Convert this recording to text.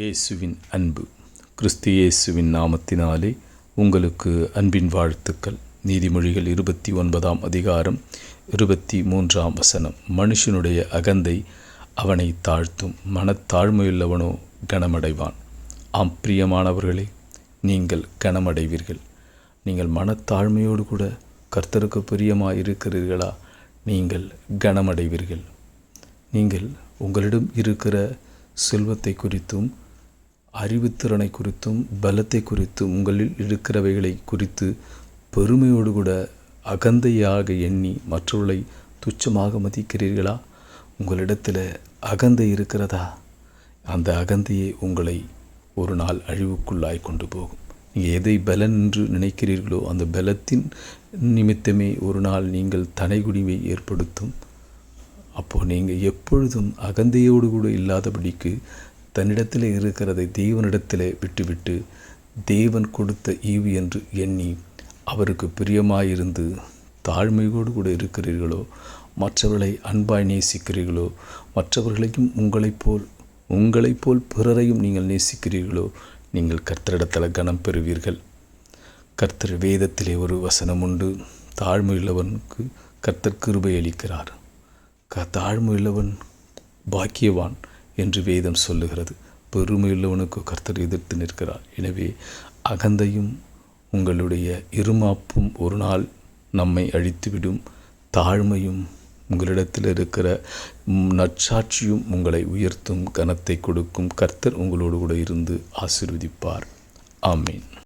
இயேசுவின் அன்பு. கிறிஸ்து இயேசுவின் நாமத்தினாலே உங்களுக்கு அன்பின் வாழ்த்துக்கள். நீதிமொழிகள் 29ஆம் அதிகாரம் 23ஆம் வசனம். மனுஷனுடைய அகந்தை அவனை தாழ்த்தும், மனத்தாழ்மையுள்ளவனோ கனமடைவான். ஆம் பிரியமானவர்களே, நீங்கள் கனமடைவீர்கள். நீங்கள் மனத்தாழ்மையோடு கூட கர்த்தருக்கு பிரியமாக இருக்கிறீர்களா? நீங்கள் கனமடைவீர்கள். நீங்கள் உங்களிடம் இருக்கிற செல்வத்தை குறித்தும் அறிவுத்திறனை குறித்தும் பலத்தை குறித்தும் உங்களில் இருக்கிறவைகளை குறித்து பெருமையோடு கூட அகந்தையாக எண்ணி மற்றவர்களை துச்சமாக மதிக்கிறீர்களா? உங்களிடத்தில் அகந்தை இருக்கிறதா? அந்த அகந்தையை உங்களை ஒரு நாள் அழிவுக்குள்ளாய் கொண்டு போகும். நீங்கள் எதை பலன் என்று நினைக்கிறீர்களோ அந்த பலத்தின் நிமித்தமே ஒரு நாள் நீங்கள் தனைகுடிமை ஏற்படுத்தும். அப்போது நீங்கள் எப்பொழுதும் அகந்தையோடு கூட இல்லாதபடிக்கு தன்னிடத்தில் இருக்கிறதை தேவனிடத்தில் விட்டுவிட்டு தேவன் கொடுத்த ஈவு என்று எண்ணி அவருக்கு பிரியமாயிருந்து தாழ்மையோடு கூட இருக்கிறீர்களோ, மற்றவர்களை அன்பாய் நேசிக்கிறீர்களோ, மற்றவர்களையும் உங்களைப் போல் பிறரையும் நீங்கள் நேசிக்கிறீர்களோ, நீங்கள் கர்த்தரிடத்தில் கனம் பெறுவீர்கள். கர்த்தர் வேதத்திலே ஒரு வசனம் உண்டு. தாழ்மையுள்ளவனுக்கு கர்த்தர் கிருபை அளிக்கிறார். தாழ்மையுள்ளவன் பாக்கியவான் என்று வேதம் சொல்லுகிறது. பெருமையுள்ளவனுக்கு கர்த்தர் எதிர்த்து நிற்கிறார். எனவே அகந்தையும் உங்களுடைய இருமாப்பும் ஒரு நாள் நம்மை அழித்துவிடும். தாழ்மையும் உங்களிடத்தில் இருக்கிற நற்சாட்சியும் உங்களை உயர்த்தும், கனத்தை கொடுக்கும். கர்த்தர் உங்களோடு கூட இருந்து ஆசீர்வதிப்பார். ஆமேன்.